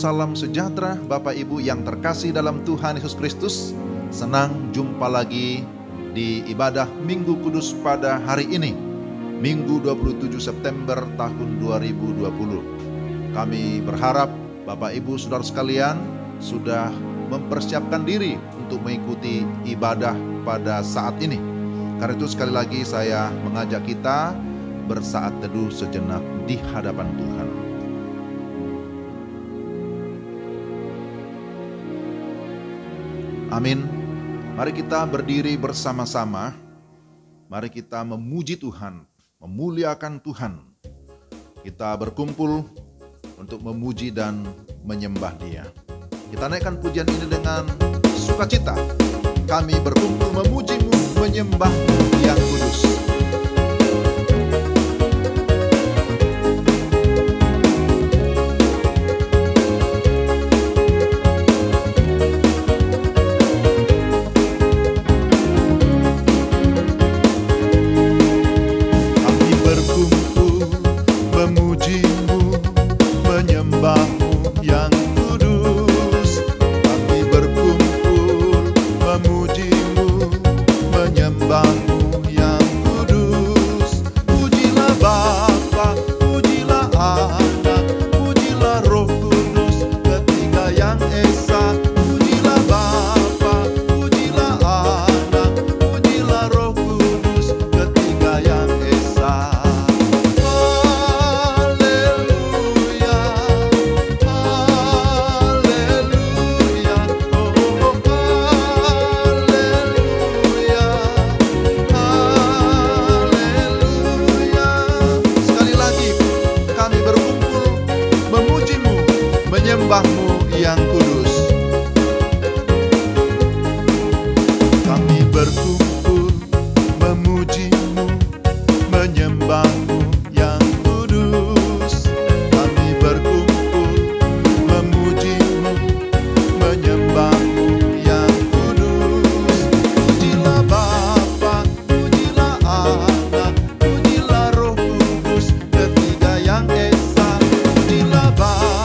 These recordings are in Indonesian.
salam sejahtera Bapak Ibu yang terkasih dalam Tuhan Yesus Kristus. Senang jumpa lagi di ibadah Minggu Kudus pada hari ini, Minggu 27 September tahun 2020. Kami berharap Bapak Ibu Saudara sekalian sudah mempersiapkan diri untuk mengikuti ibadah pada saat ini. Karena itu sekali lagi saya mengajak kita bersaat teduh sejenak di hadapan Tuhan. Amin. Mari kita berdiri bersama-sama. Mari kita memuji Tuhan, memuliakan Tuhan. Kita berkumpul untuk memuji dan menyembah Dia. Kita naikkan pujian ini dengan sukacita. Kami berkumpul memuji-Mu, menyembah-Mu yang kudus. Menyembah-Mu yang kudus. Kami berkumpul memuji-Mu, menyembah-Mu yang kudus. Kami berkumpul memuji-Mu, menyembah-Mu yang kudus. Pujilah Bapa, pujilah Anak, pujilah Roh Kudus, ketiga yang esa. Pujilah Bapa,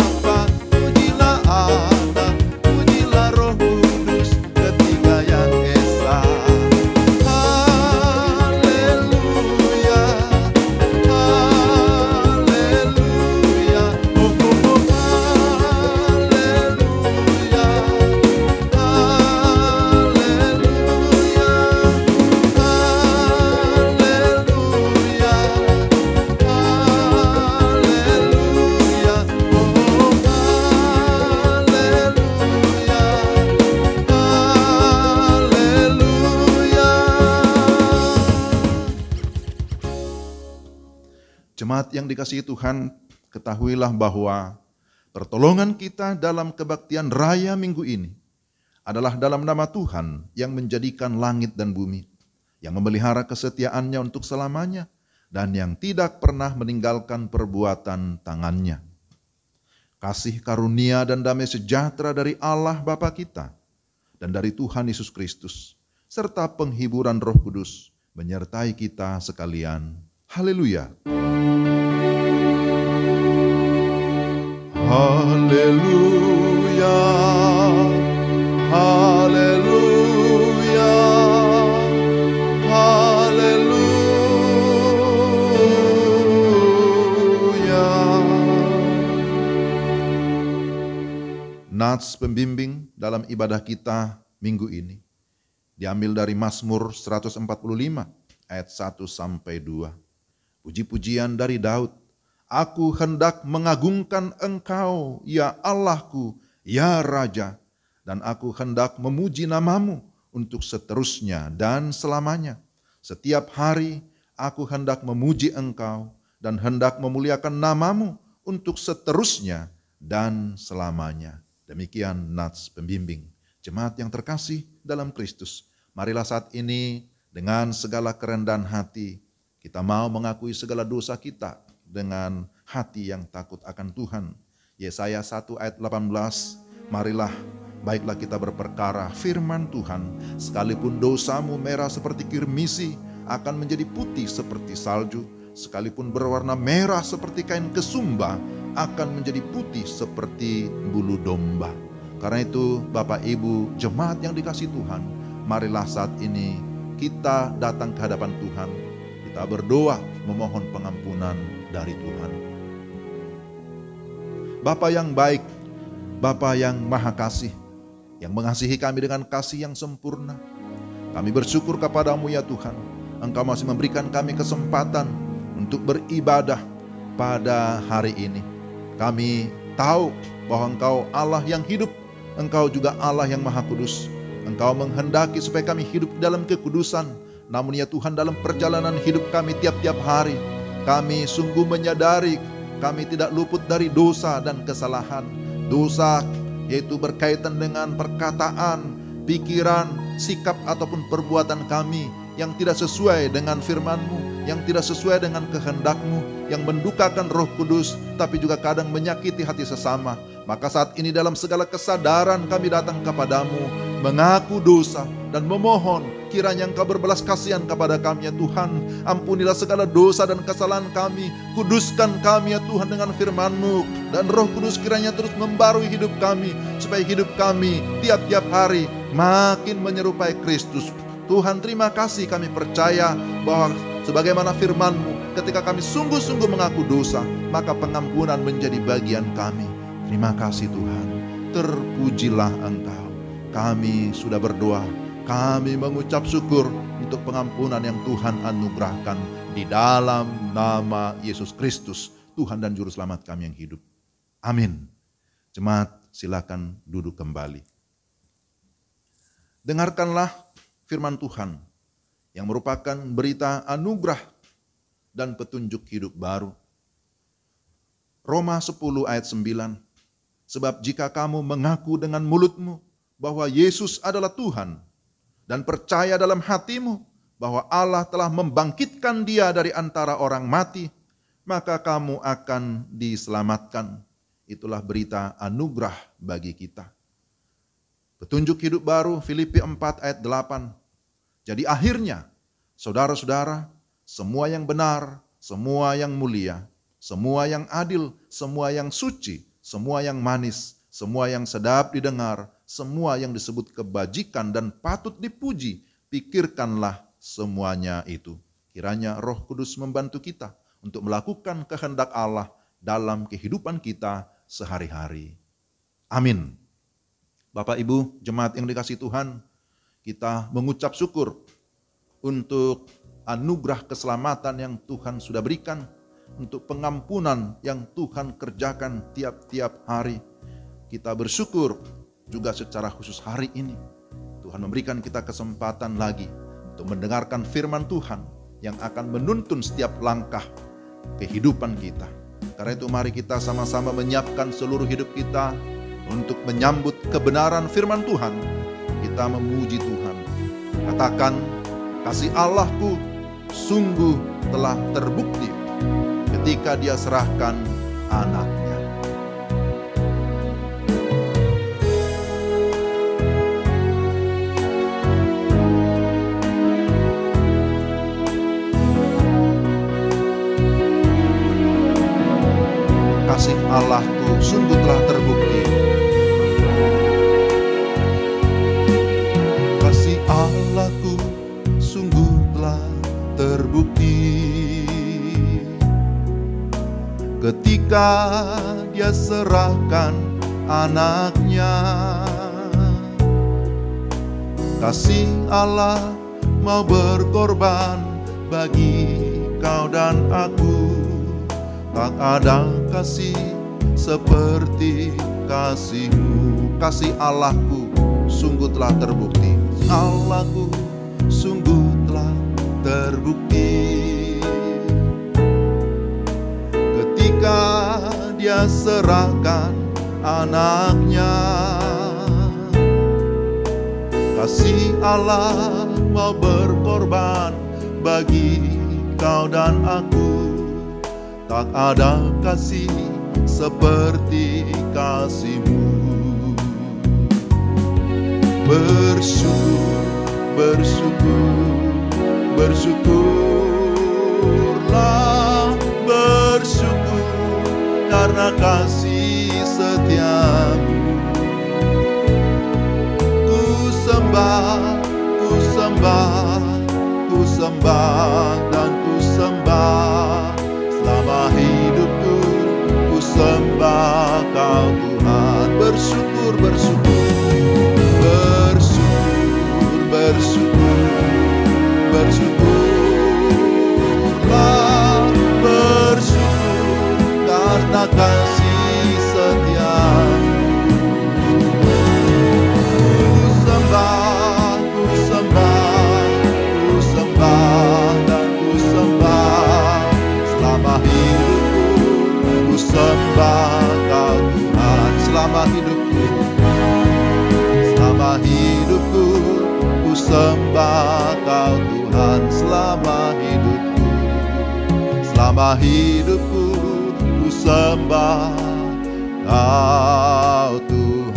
Jemaat yang dikasihi Tuhan, ketahuilah bahwa pertolongan kita dalam kebaktian raya minggu ini adalah dalam nama Tuhan yang menjadikan langit dan bumi, yang memelihara kesetiaannya untuk selamanya, dan yang tidak pernah meninggalkan perbuatan tangannya. Kasih karunia dan damai sejahtera dari Allah Bapa kita dan dari Tuhan Yesus Kristus, serta penghiburan Roh Kudus menyertai kita sekalian. Haleluya. Haleluya, haleluya, haleluya. Nats pembimbing dalam ibadah kita minggu ini diambil dari Mazmur 145 ayat 1 sampai 2. Puji-pujian dari Daud. Aku hendak mengagungkan Engkau, ya Allahku, ya Raja, dan aku hendak memuji nama-Mu untuk seterusnya dan selamanya. Setiap hari aku hendak memuji Engkau dan hendak memuliakan nama-Mu untuk seterusnya dan selamanya. Demikian nats pembimbing. Jemaat yang terkasih dalam Kristus, marilah saat ini dengan segala kerendahan hati kita mau mengakui segala dosa kita dengan hati yang takut akan Tuhan. Yesaya 1 ayat 18, marilah baiklah kita berperkara firman Tuhan, sekalipun dosamu merah seperti kirmisi akan menjadi putih seperti salju, sekalipun berwarna merah seperti kain kesumba akan menjadi putih seperti bulu domba. Karena itu Bapak Ibu jemaat yang dikasihi Tuhan, marilah saat ini kita datang ke hadapan Tuhan. Kita berdoa memohon pengampunan dari Tuhan. Bapa yang baik, Bapa yang maha kasih, yang mengasihi kami dengan kasih yang sempurna. Kami bersyukur kepadamu ya Tuhan. Engkau masih memberikan kami kesempatan untuk beribadah pada hari ini. Kami tahu bahwa Engkau Allah yang hidup, Engkau juga Allah yang maha kudus. Engkau menghendaki supaya kami hidup dalam kekudusan. Namun ya Tuhan, dalam perjalanan hidup kami tiap-tiap hari, kami sungguh menyadari kami tidak luput dari dosa dan kesalahan. Dosa yaitu berkaitan dengan perkataan, pikiran, sikap ataupun perbuatan kami yang tidak sesuai dengan firman-Mu, yang tidak sesuai dengan kehendak-Mu, yang mendukakan Roh Kudus, tapi juga kadang menyakiti hati sesama. Maka saat ini dalam segala kesadaran kami datang kepadamu, mengaku dosa dan memohon kiranya Engkau berbelas kasihan kepada kami ya Tuhan. Ampunilah segala dosa dan kesalahan kami, kuduskan kami ya Tuhan dengan firman-Mu, dan Roh Kudus kiranya terus membarui hidup kami, supaya hidup kami tiap-tiap hari makin menyerupai Kristus. Tuhan, terima kasih, kami percaya bahwa sebagaimana firman-Mu, ketika kami sungguh-sungguh mengaku dosa, maka pengampunan menjadi bagian kami. Terima kasih Tuhan, terpujilah Engkau. Kami sudah berdoa, kami mengucap syukur untuk pengampunan yang Tuhan anugerahkan di dalam nama Yesus Kristus, Tuhan dan Juru Selamat kami yang hidup. Amin. Jemaat, silakan duduk kembali. Dengarkanlah firman Tuhan yang merupakan berita anugerah dan petunjuk hidup baru. Roma 10 ayat 9. Sebab jika kamu mengaku dengan mulutmu bahwa Yesus adalah Tuhan dan percaya dalam hatimu bahwa Allah telah membangkitkan Dia dari antara orang mati, maka kamu akan diselamatkan. Itulah berita anugerah bagi kita. Petunjuk hidup baru Filipi 4 ayat 8. Jadi akhirnya, saudara-saudara, semua yang benar, semua yang mulia, semua yang adil, semua yang suci, semua yang manis, semua yang sedap didengar, semua yang disebut kebajikan dan patut dipuji, pikirkanlah semuanya itu. Kiranya Roh Kudus membantu kita untuk melakukan kehendak Allah dalam kehidupan kita sehari-hari. Amin. Bapak Ibu, jemaat yang dikasihi Tuhan, kita mengucap syukur untuk anugerah keselamatan yang Tuhan sudah berikan, untuk pengampunan yang Tuhan kerjakan tiap-tiap hari. Kita bersyukur juga secara khusus hari ini Tuhan memberikan kita kesempatan lagi untuk mendengarkan firman Tuhan yang akan menuntun setiap langkah kehidupan kita. Karena itu mari kita sama-sama menyiapkan seluruh hidup kita untuk menyambut kebenaran firman Tuhan. Kita memuji Tuhan. Katakan, kasih Allahku sungguh telah terbukti ketika Dia serahkan anaknya. Kasih Allahku sungguh telah terbukti. Kasih Allahku sungguh telah terbukti ketika Dia serahkan anaknya. Kasih Allah mau berkorban bagi kau dan aku. Tak ada kasih seperti kasih-Mu. Kasih Allahku sungguh telah terbukti. Allahku sungguh telah terbukti ketika Dia serahkan anaknya. Kasih Allah mau berkorban bagi kau dan aku. Tak ada kasih seperti kasih-Mu. Bersyukur, bersyukur, bersyukurlah, bersyukur karena karena kasih setiamu. Ku sembah, ku sembah, ku sembah dan ku sembah. Selama hidupku ku sembah Kau Tuhan. Bersyukur, bersyukur, bersyukur, bersyukur, bersyukurlah, bersyukur karena kasih setiamu. Ku sembah, ku sembah, ku sembah dan ku sembah. Selama hidupku ku sembah Kau Tuhan. Selama hidupku, selama hidupku ku sembah Kau Tuhan. Selama hidupku, selama hidupku ku sembah Kau Tuhan.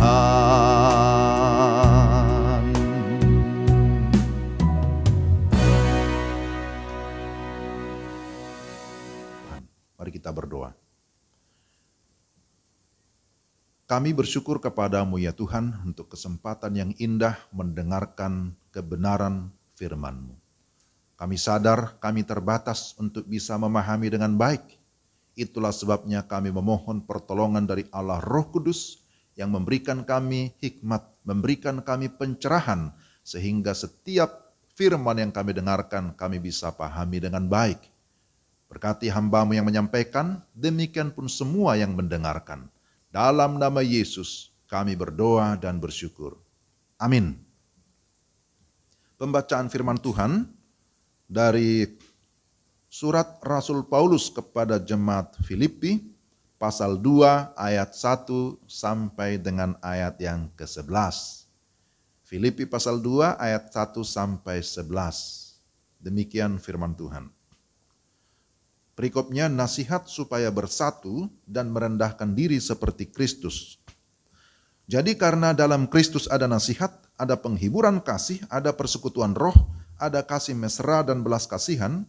Mari kita berdoa. Kami bersyukur kepadamu ya Tuhan untuk kesempatan yang indah mendengarkan kebenaran firman-Mu. Kami sadar kami terbatas untuk bisa memahami dengan baik. Itulah sebabnya kami memohon pertolongan dari Allah Roh Kudus yang memberikan kami hikmat, memberikan kami pencerahan, sehingga setiap firman yang kami dengarkan kami bisa pahami dengan baik. Berkati hamba-Mu yang menyampaikan, demikian pun semua yang mendengarkan. Dalam nama Yesus kami berdoa dan bersyukur. Amin. Pembacaan firman Tuhan dari surat Rasul Paulus kepada jemaat Filipi, pasal 2 ayat 1 sampai dengan ayat yang ke-11. Filipi pasal 2 ayat 1 sampai 11. Demikian firman Tuhan. Perikopnya nasihat supaya bersatu dan merendahkan diri seperti Kristus. Jadi karena dalam Kristus ada nasihat, ada penghiburan kasih, ada persekutuan roh, ada kasih mesra dan belas kasihan,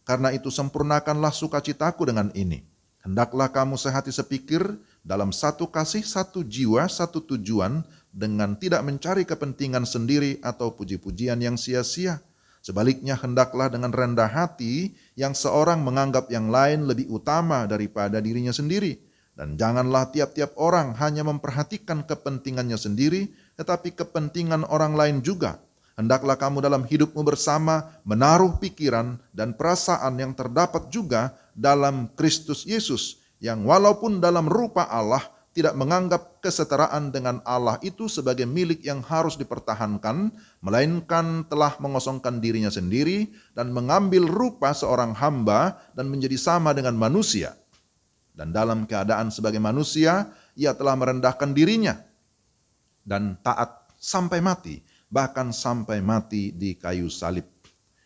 karena itu sempurnakanlah sukacitaku dengan ini. Hendaklah kamu sehati sepikir, dalam satu kasih, satu jiwa, satu tujuan, dengan tidak mencari kepentingan sendiri atau puji-pujian yang sia-sia. Sebaliknya hendaklah dengan rendah hati yang seorang menganggap yang lain lebih utama daripada dirinya sendiri. Dan janganlah tiap-tiap orang hanya memperhatikan kepentingannya sendiri, tetapi kepentingan orang lain juga. Hendaklah kamu dalam hidupmu bersama menaruh pikiran dan perasaan yang terdapat juga dalam Kristus Yesus, yang walaupun dalam rupa Allah tidak menganggap kesetaraan dengan Allah itu sebagai milik yang harus dipertahankan, melainkan telah mengosongkan dirinya sendiri dan mengambil rupa seorang hamba dan menjadi sama dengan manusia. Dan dalam keadaan sebagai manusia, ia telah merendahkan dirinya dan taat sampai mati, bahkan sampai mati di kayu salib.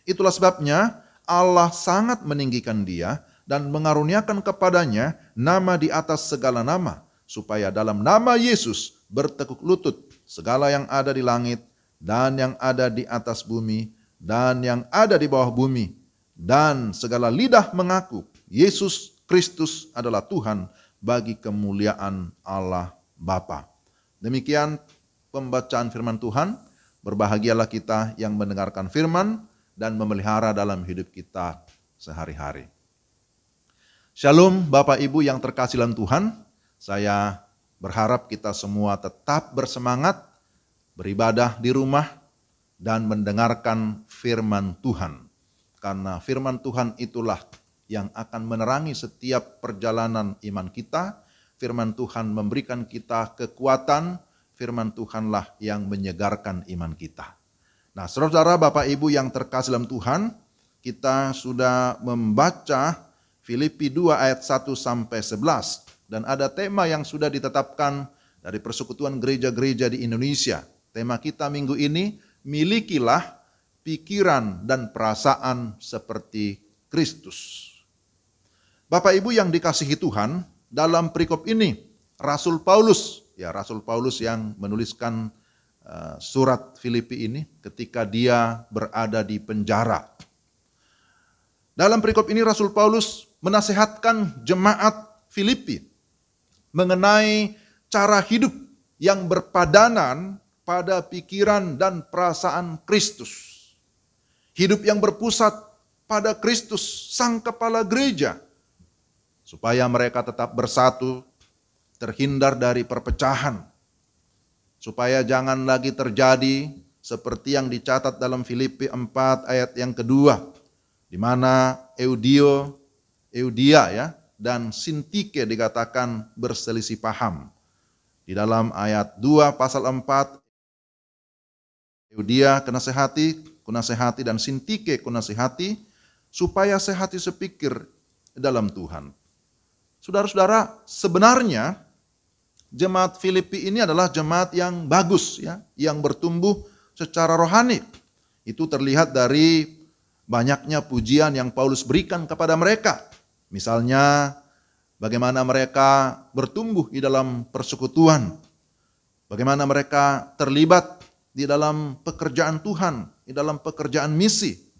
Itulah sebabnya Allah sangat meninggikan dia dan mengaruniakan kepadanya nama di atas segala nama, supaya dalam nama Yesus bertekuk lutut segala yang ada di langit dan yang ada di atas bumi dan yang ada di bawah bumi, dan segala lidah mengaku Yesus Kristus adalah Tuhan, bagi kemuliaan Allah Bapa. Demikian pembacaan firman Tuhan. Berbahagialah kita yang mendengarkan firman dan memelihara dalam hidup kita sehari-hari. Shalom Bapak Ibu yang terkasih dalam Tuhan. Saya berharap kita semua tetap bersemangat, beribadah di rumah, dan mendengarkan firman Tuhan. Karena firman Tuhan itulah yang akan menerangi setiap perjalanan iman kita. Firman Tuhan memberikan kita kekuatan, firman Tuhanlah yang menyegarkan iman kita. Nah, saudara-saudara, Bapak Ibu yang terkasih dalam Tuhan, kita sudah membaca Filipi 2 ayat 1 sampai 11. Dan ada tema yang sudah ditetapkan dari persekutuan gereja-gereja di Indonesia. Tema kita minggu ini, milikilah pikiran dan perasaan seperti Kristus. Bapak Ibu yang dikasihi Tuhan, dalam perikop ini Rasul Paulus yang menuliskan surat Filipi ini ketika dia berada di penjara. Dalam perikop ini Rasul Paulus menasihatkan jemaat Filipi mengenai cara hidup yang berpadanan pada pikiran dan perasaan Kristus. Hidup yang berpusat pada Kristus, Sang Kepala Gereja, supaya mereka tetap bersatu, terhindar dari perpecahan, supaya jangan lagi terjadi seperti yang dicatat dalam Filipi 4 ayat yang kedua, di mana Eudia ya, dan Sintike dikatakan berselisih paham. Di dalam ayat 2 pasal 4, Eudia kunasehati dan Sintike kunasehati, supaya sehati sepikir dalam Tuhan. Saudara-saudara, sebenarnya jemaat Filipi ini adalah jemaat yang bagus ya, yang bertumbuh secara rohani. Itu terlihat dari banyaknya pujian yang Paulus berikan kepada mereka. Misalnya bagaimana mereka bertumbuh di dalam persekutuan, bagaimana mereka terlibat di dalam pekerjaan Tuhan, di dalam pekerjaan misi.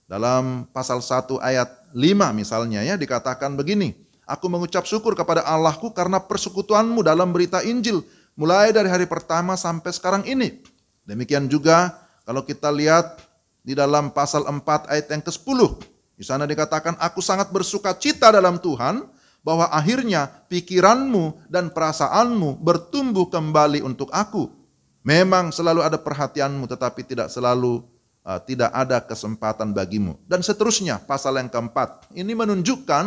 Dalam pasal 1 ayat 5 misalnya ya, dikatakan begini, aku mengucap syukur kepada Allahku karena persekutuanmu dalam berita Injil, mulai dari hari pertama sampai sekarang ini. Demikian juga kalau kita lihat di dalam pasal 4 ayat yang ke-10, di sana dikatakan, aku sangat bersuka cita dalam Tuhan, bahwa akhirnya pikiranmu dan perasaanmu bertumbuh kembali untuk aku. Memang selalu ada perhatianmu, tetapi tidak ada kesempatan bagimu. Dan seterusnya, pasal yang keempat. Ini menunjukkan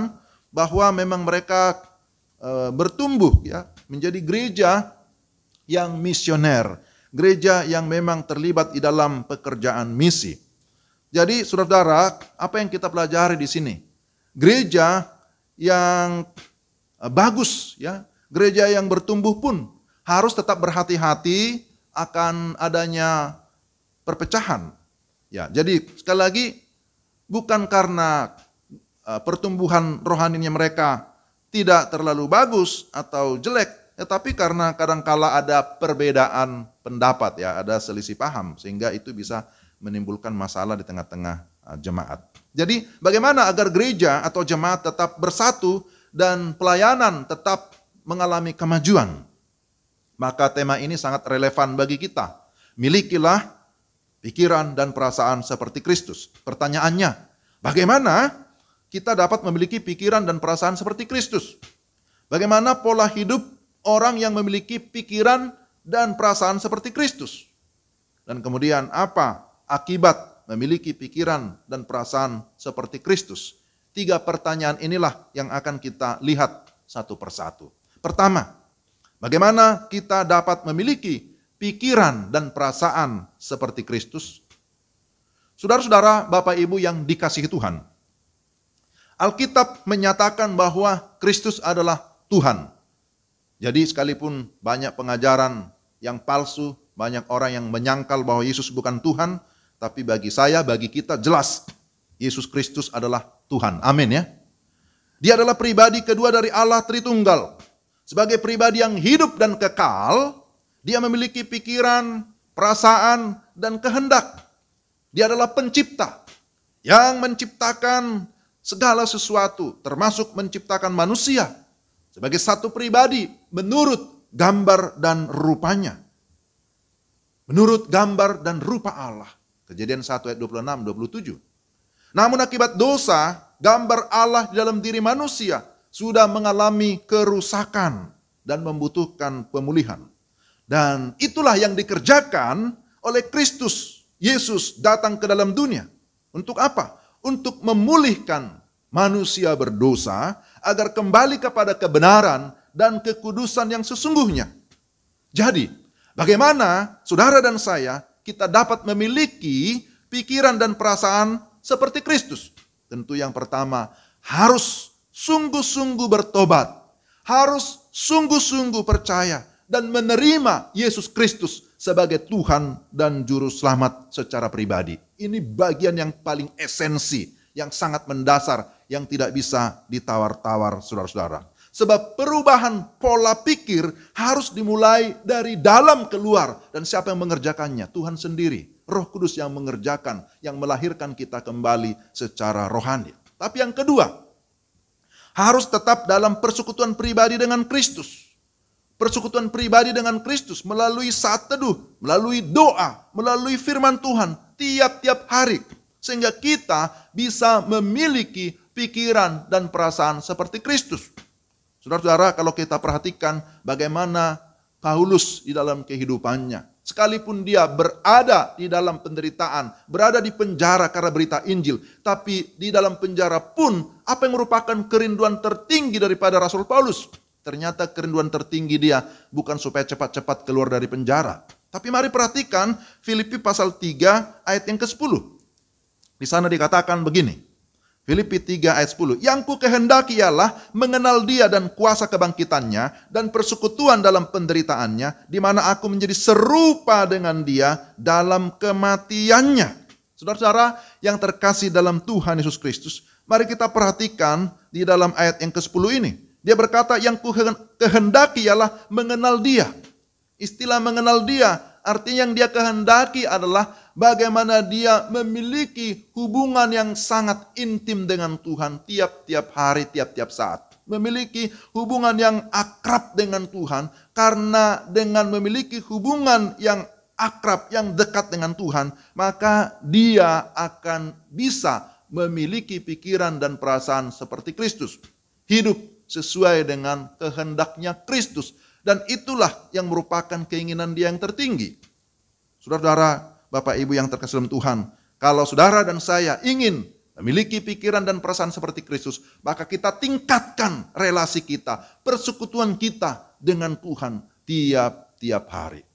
bahwa memang mereka bertumbuh ya, menjadi gereja yang misioner. Gereja yang memang terlibat di dalam pekerjaan misi. Jadi saudara-saudara, apa yang kita pelajari di sini? Gereja yang bagus ya, gereja yang bertumbuh pun harus tetap berhati-hati akan adanya perpecahan. Ya, jadi sekali lagi bukan karena pertumbuhan rohaninya mereka tidak terlalu bagus atau jelek, tetapi karena kadangkala ada perbedaan pendapat ya, ada selisih paham sehingga itu bisa menimbulkan masalah di tengah-tengah jemaat. Jadi bagaimana agar gereja atau jemaat tetap bersatu dan pelayanan tetap mengalami kemajuan? Maka tema ini sangat relevan bagi kita. Milikilah pikiran dan perasaan seperti Kristus. Pertanyaannya, bagaimana kita dapat memiliki pikiran dan perasaan seperti Kristus? Bagaimana pola hidup orang yang memiliki pikiran dan perasaan seperti Kristus? Dan kemudian apa akibat memiliki pikiran dan perasaan seperti Kristus? 3 pertanyaan inilah yang akan kita lihat satu persatu. Pertama, bagaimana kita dapat memiliki pikiran dan perasaan seperti Kristus? Saudara-saudara, Bapak Ibu yang dikasihi Tuhan, Alkitab menyatakan bahwa Kristus adalah Tuhan. Jadi sekalipun banyak pengajaran yang palsu, banyak orang yang menyangkal bahwa Yesus bukan Tuhan, tapi bagi saya, bagi kita jelas Yesus Kristus adalah Tuhan. Amin ya. Dia adalah pribadi kedua dari Allah Tritunggal. Sebagai pribadi yang hidup dan kekal, dia memiliki pikiran, perasaan, dan kehendak. Dia adalah pencipta yang menciptakan segala sesuatu, termasuk menciptakan manusia sebagai satu pribadi menurut gambar dan rupanya. Menurut gambar dan rupa Allah. Kejadian 1 ayat 26-27. Namun akibat dosa, gambar Allah di dalam diri manusia sudah mengalami kerusakan dan membutuhkan pemulihan. Dan itulah yang dikerjakan oleh Kristus. Yesus datang ke dalam dunia. Untuk apa? Untuk memulihkan manusia berdosa agar kembali kepada kebenaran dan kekudusan yang sesungguhnya. Jadi, bagaimana saudara dan saya kita dapat memiliki pikiran dan perasaan seperti Kristus? Tentu yang pertama, harus sungguh-sungguh bertobat. Harus sungguh-sungguh percaya dan menerima Yesus Kristus sebagai Tuhan dan Juru Selamat secara pribadi. Ini bagian yang paling esensi, yang sangat mendasar, yang tidak bisa ditawar-tawar saudara-saudara. Sebab perubahan pola pikir harus dimulai dari dalam keluar. Dan siapa yang mengerjakannya? Tuhan sendiri. Roh Kudus yang mengerjakan, yang melahirkan kita kembali secara rohani. Tapi yang kedua, harus tetap dalam persekutuan pribadi dengan Kristus. persekutuan pribadi dengan Kristus melalui saat teduh, melalui doa, melalui firman Tuhan tiap-tiap hari. Sehingga kita bisa memiliki pikiran dan perasaan seperti Kristus. Saudara-saudara, kalau kita perhatikan bagaimana Paulus di dalam kehidupannya, sekalipun dia berada di dalam penderitaan, berada di penjara karena berita Injil, tapi di dalam penjara pun apa yang merupakan kerinduan tertinggi daripada Rasul Paulus? Ternyata kerinduan tertinggi dia bukan supaya cepat-cepat keluar dari penjara. Tapi mari perhatikan Filipi pasal 3 ayat yang ke-10. Di sana dikatakan begini. Filipi 3 ayat 10. Yang ku kehendaki ialah mengenal dia dan kuasa kebangkitannya dan persekutuan dalam penderitaannya, di mana aku menjadi serupa dengan dia dalam kematiannya. Saudara-saudara yang terkasih dalam Tuhan Yesus Kristus, mari kita perhatikan di dalam ayat yang ke-10 ini. Dia berkata, yang ku kehendaki ialah mengenal dia. Istilah mengenal dia, artinya yang dia kehendaki adalah bagaimana dia memiliki hubungan yang sangat intim dengan Tuhan tiap-tiap hari, tiap-tiap saat. Memiliki hubungan yang akrab dengan Tuhan, karena dengan memiliki hubungan yang akrab, yang dekat dengan Tuhan, maka dia akan bisa memiliki pikiran dan perasaan seperti Kristus. Hidup sesuai dengan kehendaknya Kristus. Dan itulah yang merupakan keinginan dia yang tertinggi. Saudara-saudara, Bapak Ibu yang terkasih dalam Tuhan, kalau saudara dan saya ingin memiliki pikiran dan perasaan seperti Kristus, maka kita tingkatkan relasi kita, persekutuan kita dengan Tuhan tiap-tiap hari.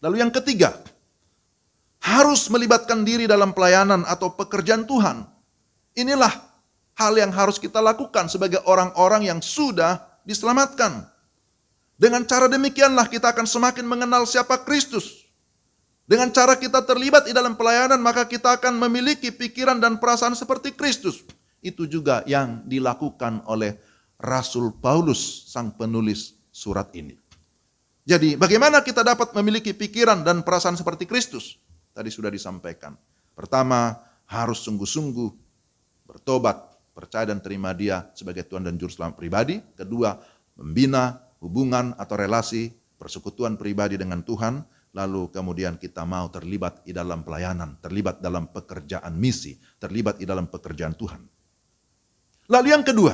Lalu yang ketiga, harus melibatkan diri dalam pelayanan atau pekerjaan Tuhan. Inilah hal yang harus kita lakukan sebagai orang-orang yang sudah diselamatkan. Dengan cara demikianlah kita akan semakin mengenal siapa Kristus. Dengan cara kita terlibat di dalam pelayanan, maka kita akan memiliki pikiran dan perasaan seperti Kristus. Itu juga yang dilakukan oleh Rasul Paulus, sang penulis surat ini. Jadi bagaimana kita dapat memiliki pikiran dan perasaan seperti Kristus? Tadi sudah disampaikan. Pertama, harus sungguh-sungguh bertobat, percaya dan terima Dia sebagai Tuhan dan Juru Selamat pribadi. Kedua, membina hubungan atau relasi persekutuan pribadi dengan Tuhan. Lalu kemudian kita mau terlibat di dalam pelayanan, terlibat dalam pekerjaan misi, terlibat di dalam pekerjaan Tuhan. Lalu yang kedua,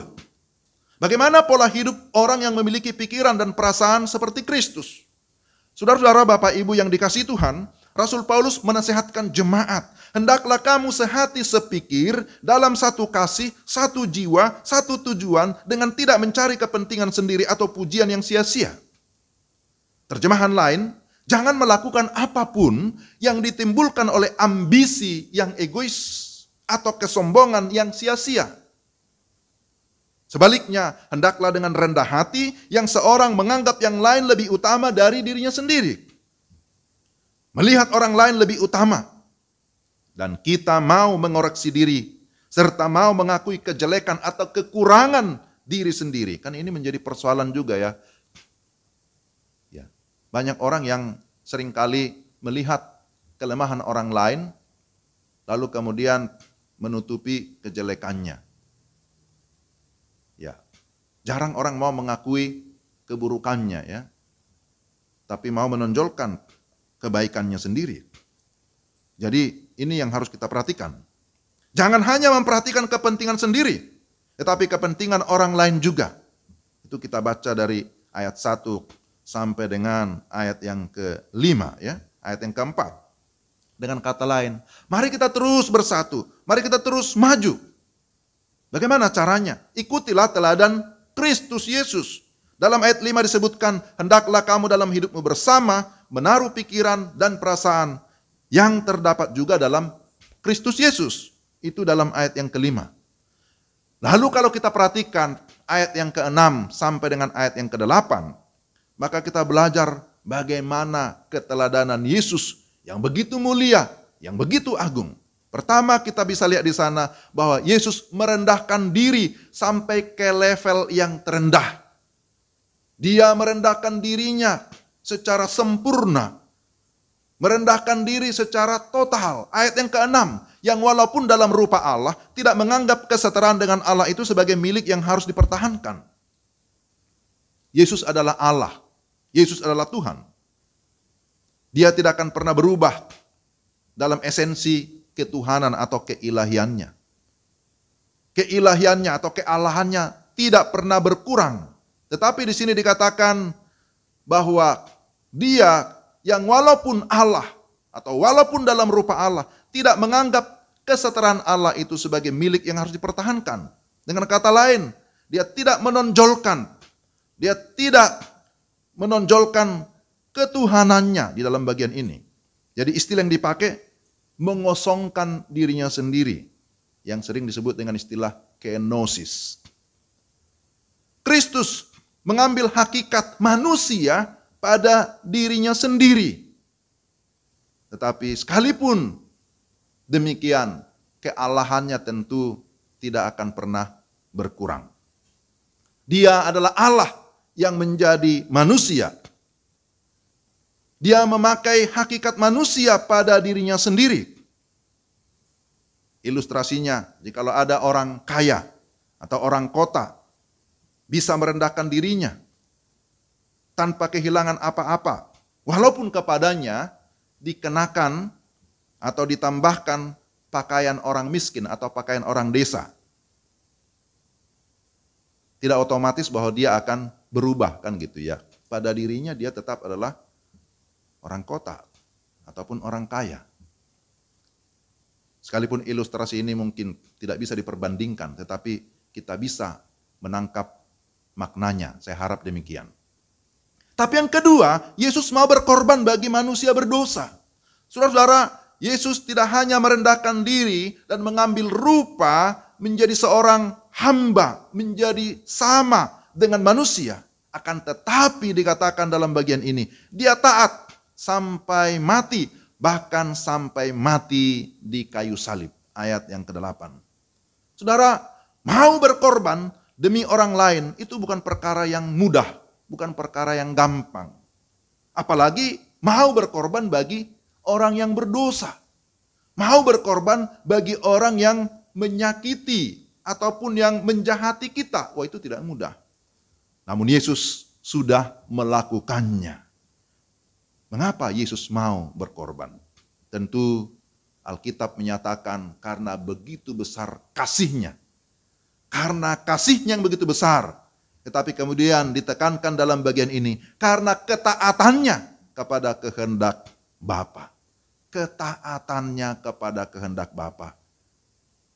bagaimana pola hidup orang yang memiliki pikiran dan perasaan seperti Kristus? Saudara-saudara, Bapak Ibu yang dikasihi Tuhan, Rasul Paulus menasihatkan jemaat, hendaklah kamu sehati sepikir dalam satu kasih, satu jiwa, satu tujuan, dengan tidak mencari kepentingan sendiri atau pujian yang sia-sia. Terjemahan lain, jangan melakukan apapun yang ditimbulkan oleh ambisi yang egois atau kesombongan yang sia-sia. Sebaliknya, hendaklah dengan rendah hati yang seorang menganggap yang lain lebih utama dari dirinya sendiri. Melihat orang lain lebih utama. Dan kita mau mengoreksi diri, serta mau mengakui kejelekan atau kekurangan diri sendiri. Kan ini menjadi persoalan juga ya. Banyak orang yang seringkali melihat kelemahan orang lain, lalu kemudian menutupi kejelekannya. Ya, jarang orang mau mengakui keburukannya ya, tapi mau menonjolkan kebaikannya sendiri. Jadi ini yang harus kita perhatikan. Jangan hanya memperhatikan kepentingan sendiri, tetapi kepentingan orang lain juga. Itu kita baca dari ayat 1 sampai dengan ayat yang ke-5 ya, ayat yang ke-4. Dengan kata lain, mari kita terus bersatu, mari kita terus maju. Bagaimana caranya? Ikutilah teladan Kristus Yesus. Dalam ayat 5 disebutkan, hendaklah kamu dalam hidupmu bersama menaruh pikiran dan perasaan yang terdapat juga dalam Kristus Yesus. Itu dalam ayat yang ke-5. Lalu kalau kita perhatikan ayat yang ke-6 sampai dengan ayat yang ke-8, maka kita belajar bagaimana keteladanan Yesus yang begitu mulia, yang begitu agung. Pertama kita bisa lihat di sana bahwa Yesus merendahkan diri sampai ke level yang terendah. Dia merendahkan dirinya secara sempurna. Merendahkan diri secara total. Ayat yang ke-6, yang walaupun dalam rupa Allah, tidak menganggap kesetaraan dengan Allah itu sebagai milik yang harus dipertahankan. Yesus adalah Allah. Yesus adalah Tuhan. Dia tidak akan pernah berubah dalam esensi ketuhanan atau keilahiannya. Keilahiannya atau kealahannya tidak pernah berkurang. Tetapi di sini dikatakan bahwa dia yang walaupun Allah atau walaupun dalam rupa Allah tidak menganggap kesetaraan Allah itu sebagai milik yang harus dipertahankan. Dengan kata lain, dia tidak menonjolkan ketuhanannya di dalam bagian ini. Jadi istilah yang dipakai mengosongkan dirinya sendiri, yang sering disebut dengan istilah kenosis. Kristus mengambil hakikat manusia pada dirinya sendiri. Tetapi sekalipun demikian, kealahannya tentu tidak akan pernah berkurang. Dia adalah Allah yang menjadi manusia. Dia memakai hakikat manusia pada dirinya sendiri. Ilustrasinya, jikalau ada orang kaya atau orang kota bisa merendahkan dirinya tanpa kehilangan apa-apa, walaupun kepadanya dikenakan atau ditambahkan pakaian orang miskin atau pakaian orang desa. Tidak otomatis bahwa dia akan berubah, kan gitu ya. Pada dirinya dia tetap adalah orang kota ataupun orang kaya. Sekalipun ilustrasi ini mungkin tidak bisa diperbandingkan, tetapi kita bisa menangkap maknanya. Saya harap demikian. Tapi yang kedua, Yesus mau berkorban bagi manusia berdosa. Saudara-saudara, Yesus tidak hanya merendahkan diri dan mengambil rupa menjadi seorang hamba, menjadi sama dengan manusia. Akan tetapi dikatakan dalam bagian ini, dia taat sampai mati, bahkan sampai mati di kayu salib. Ayat yang ke-8. Saudara, mau berkorban demi orang lain itu bukan perkara yang mudah, bukan perkara yang gampang. Apalagi mau berkorban bagi orang yang berdosa. Mau berkorban bagi orang yang menyakiti ataupun yang menjahati kita. Wah, itu tidak mudah. Namun Yesus sudah melakukannya. Mengapa Yesus mau berkorban? Tentu Alkitab menyatakan karena begitu besar kasihnya. Karena kasihnya yang begitu besar. Tetapi kemudian ditekankan dalam bagian ini, karena ketaatannya kepada kehendak Bapa. Ketaatannya kepada kehendak Bapa.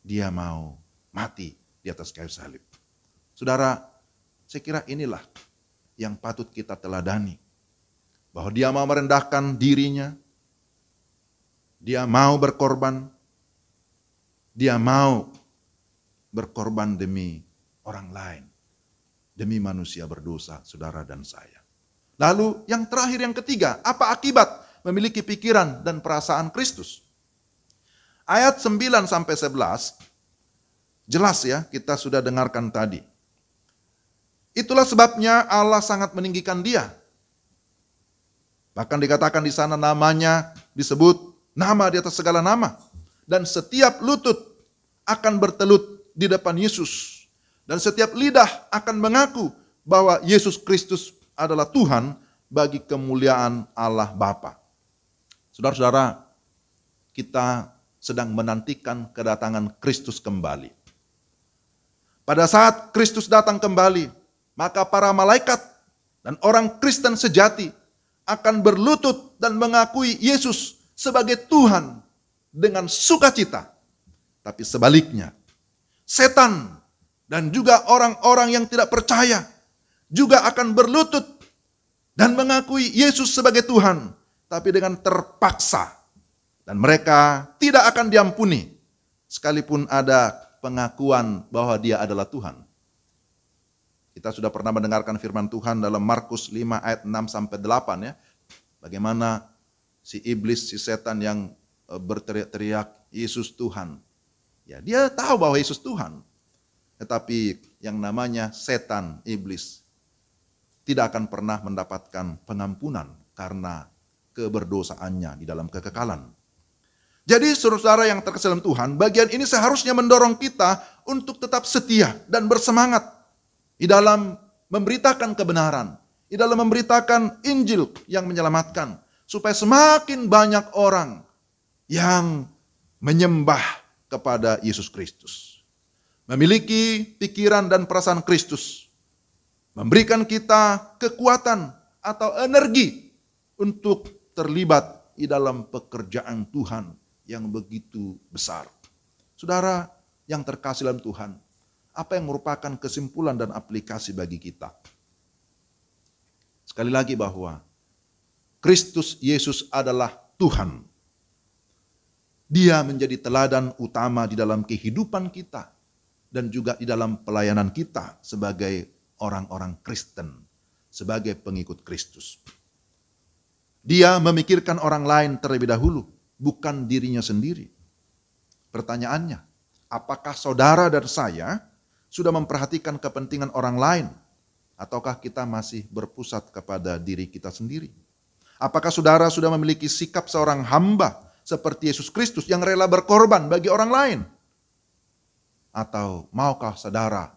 Dia mau mati di atas kayu salib. Saudara, saya kira inilah yang patut kita teladani. Bahwa dia mau merendahkan dirinya, dia mau berkorban, dia mau berkorban demi orang lain, demi manusia berdosa, saudara dan saya. Lalu yang terakhir, yang ketiga, apa akibat memiliki pikiran dan perasaan Kristus? Ayat 9-11, jelas ya, kita sudah dengarkan tadi. Itulah sebabnya Allah sangat meninggikan dia. Bahkan dikatakan di sana namanya disebut nama di atas segala nama. Dan setiap lutut akan bertelut di depan Yesus. Dan setiap lidah akan mengaku bahwa Yesus Kristus adalah Tuhan bagi kemuliaan Allah Bapa. Saudara-saudara, kita sedang menantikan kedatangan Kristus kembali. Pada saat Kristus datang kembali, maka para malaikat dan orang Kristen sejati akan berlutut dan mengakui Yesus sebagai Tuhan dengan sukacita. Tapi sebaliknya, setan dan juga orang-orang yang tidak percaya juga akan berlutut dan mengakui Yesus sebagai Tuhan, tapi dengan terpaksa. Dan mereka tidak akan diampuni sekalipun ada pengakuan bahwa dia adalah Tuhan. Kita sudah pernah mendengarkan firman Tuhan dalam Markus 5 ayat 6-8 ya. Bagaimana si iblis, si setan yang berteriak-teriak Yesus Tuhan. Ya, dia tahu bahwa Yesus Tuhan. Tetapi yang namanya setan, iblis, tidak akan pernah mendapatkan pengampunan karena keberdosaannya di dalam kekekalan. Jadi saudara yang terkasih dalam Tuhan, bagian ini seharusnya mendorong kita untuk tetap setia dan bersemangat di dalam memberitakan kebenaran, di dalam memberitakan Injil yang menyelamatkan, supaya semakin banyak orang yang menyembah kepada Yesus Kristus, memiliki pikiran dan perasaan Kristus, memberikan kita kekuatan atau energi untuk terlibat di dalam pekerjaan Tuhan yang begitu besar. Saudara yang terkasih dalam Tuhan, apa yang merupakan kesimpulan dan aplikasi bagi kita? Sekali lagi bahwa Kristus Yesus adalah Tuhan. Dia menjadi teladan utama di dalam kehidupan kita dan juga di dalam pelayanan kita sebagai orang-orang Kristen, sebagai pengikut Kristus. Dia memikirkan orang lain terlebih dahulu, bukan dirinya sendiri. Pertanyaannya, apakah saudara dan saya sudah memperhatikan kepentingan orang lain? Ataukah kita masih berpusat kepada diri kita sendiri? Apakah saudara sudah memiliki sikap seorang hamba seperti Yesus Kristus yang rela berkorban bagi orang lain? Atau maukah saudara,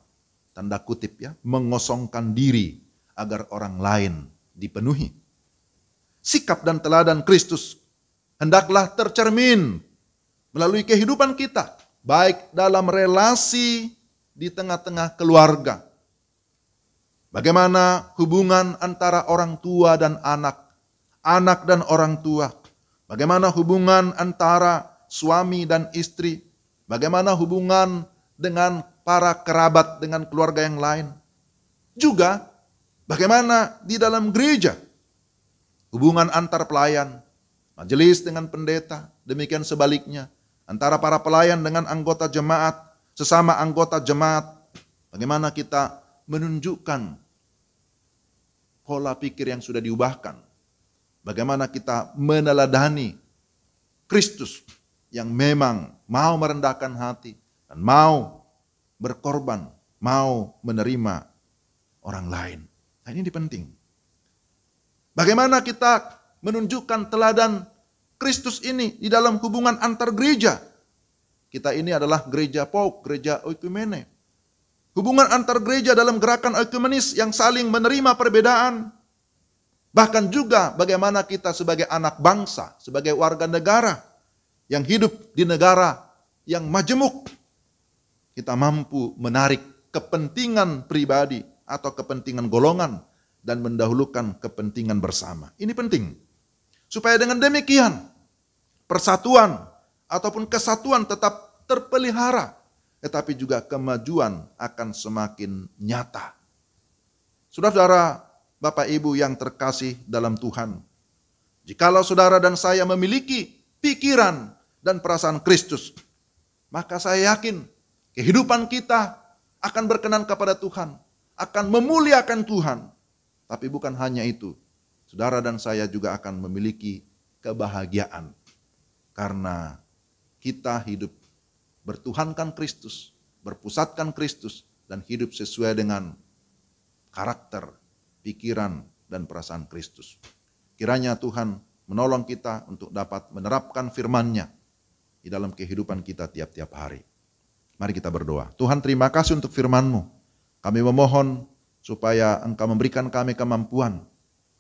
tanda kutip ya, mengosongkan diri agar orang lain dipenuhi? Sikap dan teladan Kristus hendaklah tercermin melalui kehidupan kita, baik dalam relasi di tengah-tengah keluarga. Bagaimana hubungan antara orang tua dan anak, anak dan orang tua. Bagaimana hubungan antara suami dan istri. Bagaimana hubungan dengan para kerabat, dengan keluarga yang lain. Juga bagaimana di dalam gereja. Hubungan antar pelayan, majelis dengan pendeta, demikian sebaliknya. Antara para pelayan dengan anggota jemaat, sesama anggota jemaat. Bagaimana kita menunjukkan pola pikir yang sudah diubahkan. Bagaimana kita meneladani Kristus yang memang mau merendahkan hati dan mau berkorban, mau menerima orang lain. Nah, ini penting. Bagaimana kita menunjukkan teladan Kristus ini di dalam hubungan antar gereja. Kita ini adalah gereja POUK, gereja oikumene. Hubungan antar gereja dalam gerakan oikumenis yang saling menerima perbedaan. Bahkan juga bagaimana kita sebagai anak bangsa, sebagai warga negara yang hidup di negara yang majemuk. Kita mampu menarik kepentingan pribadi atau kepentingan golongan dan mendahulukan kepentingan bersama. Ini penting. Supaya dengan demikian persatuan ataupun kesatuan tetap terpelihara. Tetapi juga kemajuan akan semakin nyata. Saudara-saudara, Bapak Ibu yang terkasih dalam Tuhan. Jikalau saudara dan saya memiliki pikiran dan perasaan Kristus, maka saya yakin kehidupan kita akan berkenan kepada Tuhan, akan memuliakan Tuhan. Tapi bukan hanya itu, saudara dan saya juga akan memiliki kebahagiaan. Karena kita hidup bertuhankan Kristus, berpusatkan Kristus, dan hidup sesuai dengan karakter, pikiran, dan perasaan Kristus. Kiranya Tuhan menolong kita untuk dapat menerapkan firman-Nya di dalam kehidupan kita tiap-tiap hari. Mari kita berdoa. Tuhan, terima kasih untuk firman-Mu. Kami memohon supaya Engkau memberikan kami kemampuan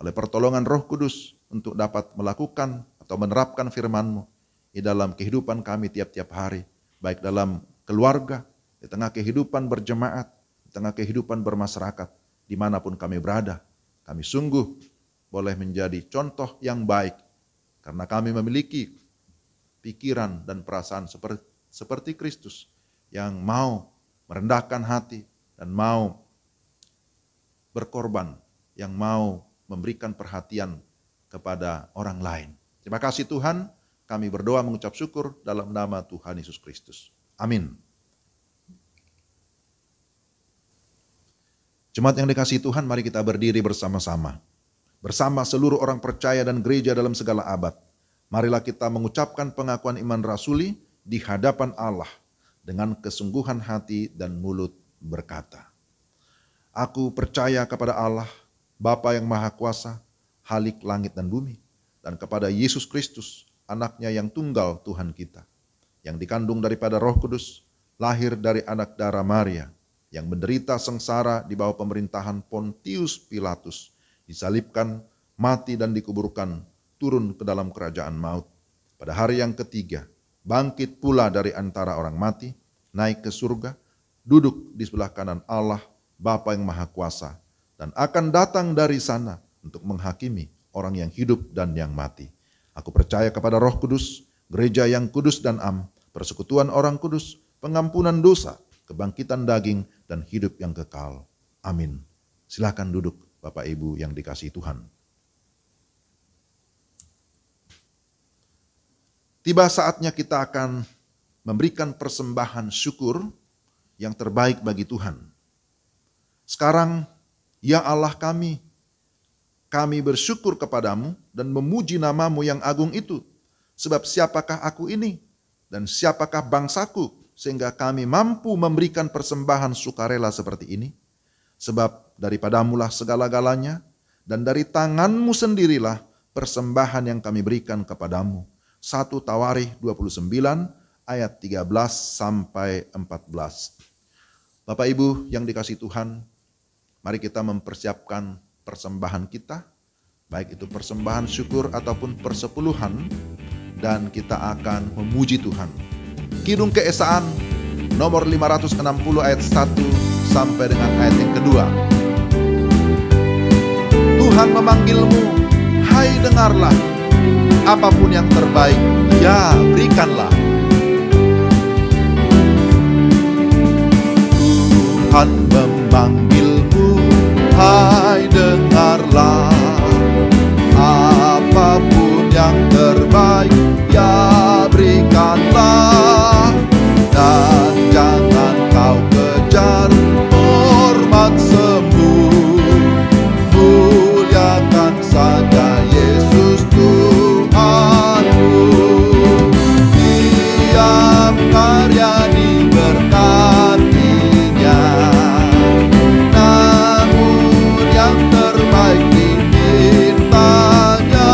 oleh pertolongan Roh Kudus untuk dapat melakukan atau menerapkan firman-Mu di dalam kehidupan kami tiap-tiap hari. Baik dalam keluarga, di tengah kehidupan berjemaat, di tengah kehidupan bermasyarakat, dimanapun kami berada. Kami sungguh boleh menjadi contoh yang baik, karena kami memiliki pikiran dan perasaan seperti Kristus, yang mau merendahkan hati dan mau berkorban, yang mau memberikan perhatian kepada orang lain. Terima kasih Tuhan. Kami berdoa mengucap syukur dalam nama Tuhan Yesus Kristus. Amin. Jemaat yang dikasihi Tuhan, mari kita berdiri bersama-sama. Bersama seluruh orang percaya dan gereja dalam segala abad. Marilah kita mengucapkan pengakuan iman rasuli di hadapan Allah dengan kesungguhan hati dan mulut berkata, Aku percaya kepada Allah, Bapa yang Maha Kuasa, Halik langit dan bumi, dan kepada Yesus Kristus, Anaknya yang tunggal Tuhan kita, yang dikandung daripada Roh Kudus, lahir dari anak darah Maria, yang menderita sengsara di bawah pemerintahan Pontius Pilatus, disalibkan, mati dan dikuburkan, turun ke dalam kerajaan maut. Pada hari yang ketiga, bangkit pula dari antara orang mati, naik ke surga, duduk di sebelah kanan Allah, Bapa yang Maha Kuasa, dan akan datang dari sana untuk menghakimi orang yang hidup dan yang mati. Aku percaya kepada Roh Kudus, gereja yang kudus dan am, persekutuan orang kudus, pengampunan dosa, kebangkitan daging, dan hidup yang kekal. Amin. Silakan duduk Bapak Ibu yang dikasihi Tuhan. Tiba saatnya kita akan memberikan persembahan syukur yang terbaik bagi Tuhan. Sekarang, ya Allah kami bersyukur kepadamu dan memuji namamu yang agung itu. Sebab siapakah aku ini dan siapakah bangsaku sehingga kami mampu memberikan persembahan sukarela seperti ini? Sebab daripadamulah segala-galanya dan dari tanganmu sendirilah persembahan yang kami berikan kepadamu. 1 Tawarikh 29 ayat 13 sampai 14. Bapak Ibu yang dikasihi Tuhan, mari kita mempersiapkan persembahan kita, baik itu persembahan syukur ataupun persepuluhan, dan kita akan memuji Tuhan. Kidung Keesaan nomor 560 ayat 1 sampai dengan ayat yang kedua. Tuhan memanggilmu, hai dengarlah, apapun yang terbaik, ya berikanlah. Tuhan memanggilmu, hai dengarlah, apapun yang terbaik, ya berikanlah. Dan jangan kau kejar hormat semu, muliakan saja Yesus Tuhanmu. Tiap karya diberkatinya, namun yang terbaik dimintanya.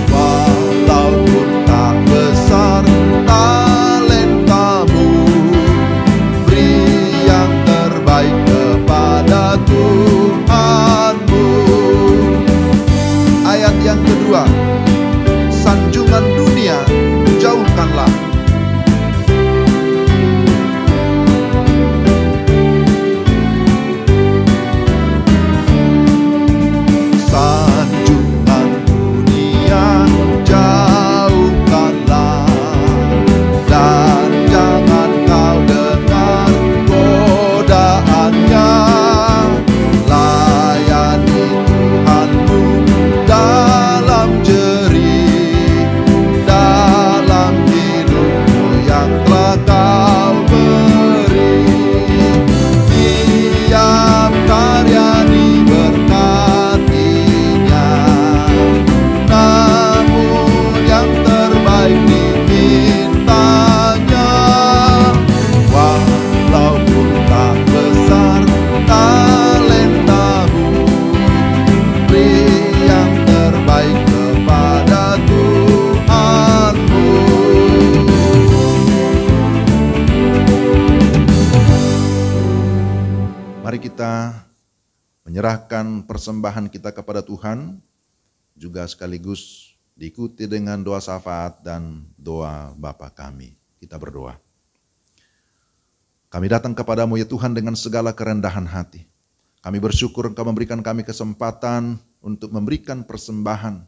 Walaupun tak besar talentamu, beri yang terbaik kepada Tuhanmu. Ayat yang kedua, sanjungan dunia jauhkanlah. Sanjungan dunia jauhkanlah, dan jangan kau dengar godaannya. Layani Tuhanmu dalam jerih, dalam hidupmu yang telah kau beri. Tiap karya diberkatinya, namun yang terbaik dimintanya. Walaupun tak besar talentamu, beri yang terbaik kepada Tuhanmu. Mari kita menyerahkan persembahan kita kepada Tuhan, juga sekaligus diikuti dengan doa syafaat dan doa Bapa kami. Kita berdoa. Kami datang kepadamu ya Tuhan dengan segala kerendahan hati. Kami bersyukur Engkau memberikan kami kesempatan untuk memberikan persembahan.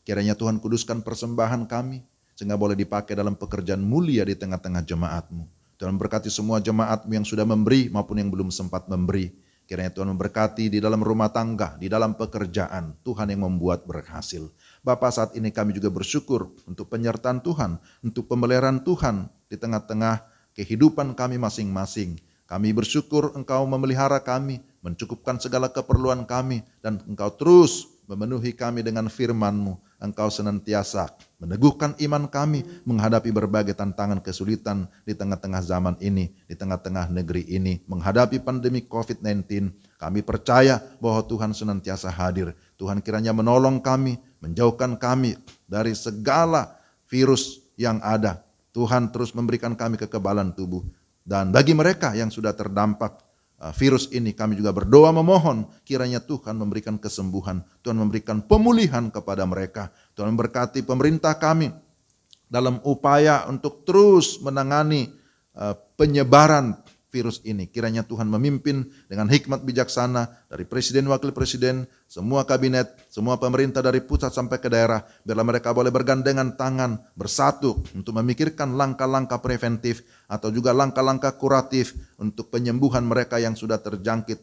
Kiranya Tuhan kuduskan persembahan kami, sehingga boleh dipakai dalam pekerjaan mulia di tengah-tengah jemaat-Mu. Tuhan berkati semua jemaat-Mu yang sudah memberi maupun yang belum sempat memberi. Kiranya Tuhan memberkati di dalam rumah tangga, di dalam pekerjaan, Tuhan yang membuat berhasil. Bapa, saat ini kami juga bersyukur untuk penyertaan Tuhan, untuk pemeliharaan Tuhan di tengah-tengah kehidupan kami masing-masing. Kami bersyukur Engkau memelihara kami, mencukupkan segala keperluan kami, dan Engkau terus memenuhi kami dengan firman-Mu. Engkau senantiasa meneguhkan iman kami menghadapi berbagai tantangan kesulitan di tengah-tengah zaman ini, di tengah-tengah negeri ini, menghadapi pandemi COVID-19. Kami percaya bahwa Tuhan senantiasa hadir. Tuhan kiranya menolong kami, menjauhkan kami dari segala virus yang ada. Tuhan terus memberikan kami kekebalan tubuh. Dan bagi mereka yang sudah terdampak virus ini. Kami juga berdoa memohon kiranya Tuhan memberikan kesembuhan, Tuhan memberikan pemulihan kepada mereka. Tuhan memberkati pemerintah kami dalam upaya untuk terus menangani penyebaran virus ini. Kiranya Tuhan memimpin dengan hikmat bijaksana dari presiden, wakil presiden, semua kabinet, semua pemerintah dari pusat sampai ke daerah. Biarlah mereka boleh bergandengan tangan, bersatu untuk memikirkan langkah-langkah preventif atau juga langkah-langkah kuratif untuk penyembuhan mereka yang sudah terjangkit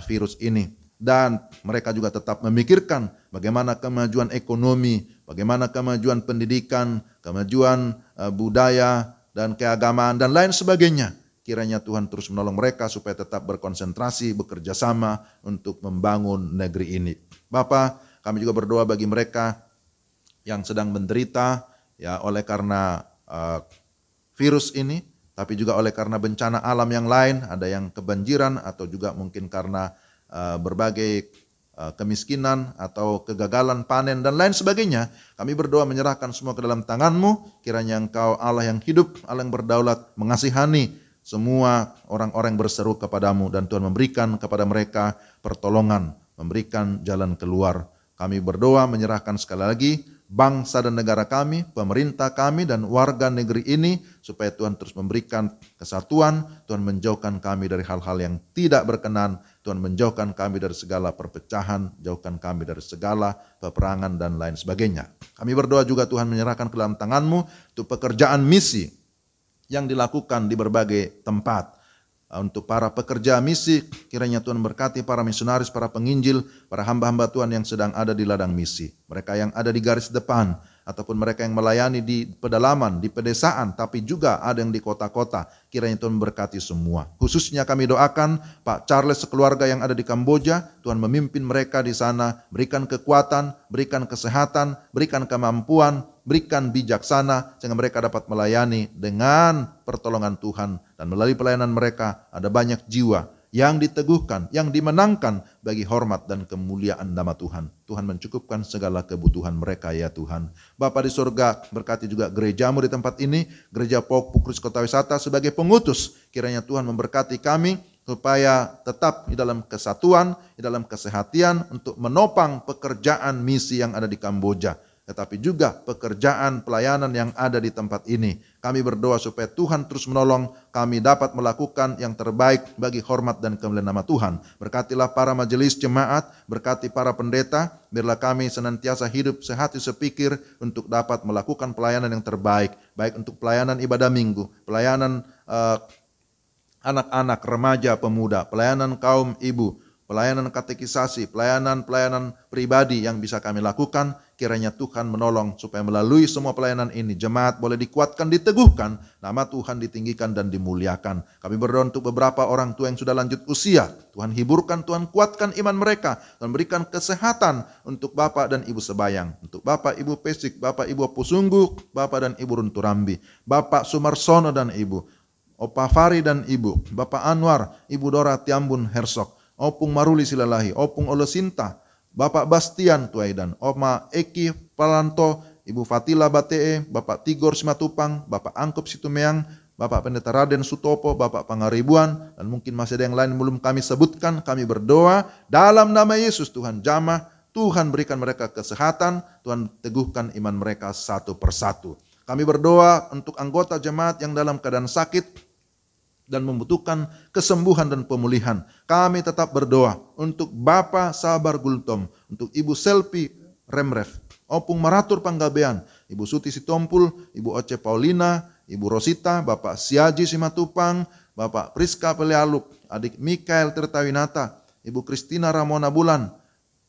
virus ini. Dan mereka juga tetap memikirkan bagaimana kemajuan ekonomi, bagaimana kemajuan pendidikan, kemajuan budaya dan keagamaan dan lain sebagainya. Kiranya Tuhan terus menolong mereka supaya tetap berkonsentrasi, bekerja sama untuk membangun negeri ini. Bapa, kami juga berdoa bagi mereka yang sedang menderita ya oleh karena virus ini, tapi juga oleh karena bencana alam yang lain, ada yang kebanjiran atau juga mungkin karena berbagai kemiskinan atau kegagalan panen dan lain sebagainya. Kami berdoa menyerahkan semua ke dalam tangan-Mu. Kiranya Engkau Allah yang hidup, Allah yang berdaulat, mengasihani semua orang-orang yang berseru kepadamu dan Tuhan memberikan kepada mereka pertolongan, memberikan jalan keluar. Kami berdoa menyerahkan sekali lagi bangsa dan negara kami, pemerintah kami dan warga negeri ini supaya Tuhan terus memberikan kesatuan, Tuhan menjauhkan kami dari hal-hal yang tidak berkenan, Tuhan menjauhkan kami dari segala perpecahan, jauhkan kami dari segala peperangan dan lain sebagainya. Kami berdoa juga Tuhan menyerahkan ke dalam tangan-Mu untuk pekerjaan misi yang dilakukan di berbagai tempat. Untuk para pekerja misi, kiranya Tuhan berkati para misionaris, para penginjil, para hamba-hamba Tuhan yang sedang ada di ladang misi. Mereka yang ada di garis depan, ataupun mereka yang melayani di pedalaman, di pedesaan, tapi juga ada yang di kota-kota. Kiranya Tuhan memberkati semua. Khususnya kami doakan Pak Charles sekeluarga yang ada di Kamboja, Tuhan memimpin mereka di sana, berikan kekuatan, berikan kesehatan, berikan kemampuan, berikan bijaksana sehingga mereka dapat melayani dengan pertolongan Tuhan. Dan melalui pelayanan mereka ada banyak jiwa yang diteguhkan, yang dimenangkan bagi hormat dan kemuliaan nama Tuhan. Tuhan mencukupkan segala kebutuhan mereka ya Tuhan. Bapa di surga, berkati juga gerejamu di tempat ini, Gereja Pok Pukris Kota Wisata sebagai pengutus. Kiranya Tuhan memberkati kami supaya tetap di dalam kesatuan, di dalam kesehatan untuk menopang pekerjaan misi yang ada di Kamboja, tetapi juga pekerjaan pelayanan yang ada di tempat ini. Kami berdoa supaya Tuhan terus menolong kami dapat melakukan yang terbaik bagi hormat dan kemuliaan nama Tuhan. Berkatilah para majelis jemaat, berkati para pendeta, biarlah kami senantiasa hidup sehati sepikir untuk dapat melakukan pelayanan yang terbaik, baik untuk pelayanan ibadah minggu, pelayanan anak-anak, remaja, pemuda, pelayanan kaum ibu, pelayanan katekisasi, pelayanan pribadi yang bisa kami lakukan. Kiranya Tuhan menolong supaya melalui semua pelayanan ini jemaat boleh dikuatkan, diteguhkan, nama Tuhan ditinggikan dan dimuliakan. Kami berdoa untuk beberapa orang tua yang sudah lanjut usia. Tuhan hiburkan, Tuhan kuatkan iman mereka, Tuhan berikan kesehatan untuk Bapak dan Ibu Sebayang, untuk Bapak Ibu Pesik, Bapak Ibu Pusunggu, Bapak dan Ibu Runturambi, Bapak Sumarsono dan Ibu, Opa Fari dan Ibu, Bapak Anwar, Ibu Dora Tiambun Hersok, Opung Maruli Silalahi, Opung Olosinta, Bapak Bastian Tuaidan, Oma Eki Palanto, Ibu Fatila Batee, Bapak Tigor Simatupang, Bapak Angkop Situmeang, Bapak Pendeta Raden Sutopo, Bapak Pangaribuan, dan mungkin masih ada yang lain belum kami sebutkan. Kami berdoa dalam nama Yesus, Tuhan jamah, Tuhan berikan mereka kesehatan, Tuhan teguhkan iman mereka satu persatu. Kami berdoa untuk anggota jemaat yang dalam keadaan sakit dan membutuhkan kesembuhan dan pemulihan. Kami tetap berdoa untuk Bapak Sabar Gultom, untuk Ibu Selpi Remref, Opung Maratur Panggabean, Ibu Suti Sitompul, Ibu Oce Paulina, Ibu Rosita, Bapak Siaji Simatupang, Bapak Priska Pelealuk, Adik Mikael Tirtawinata, Ibu Kristina Ramona Bulan,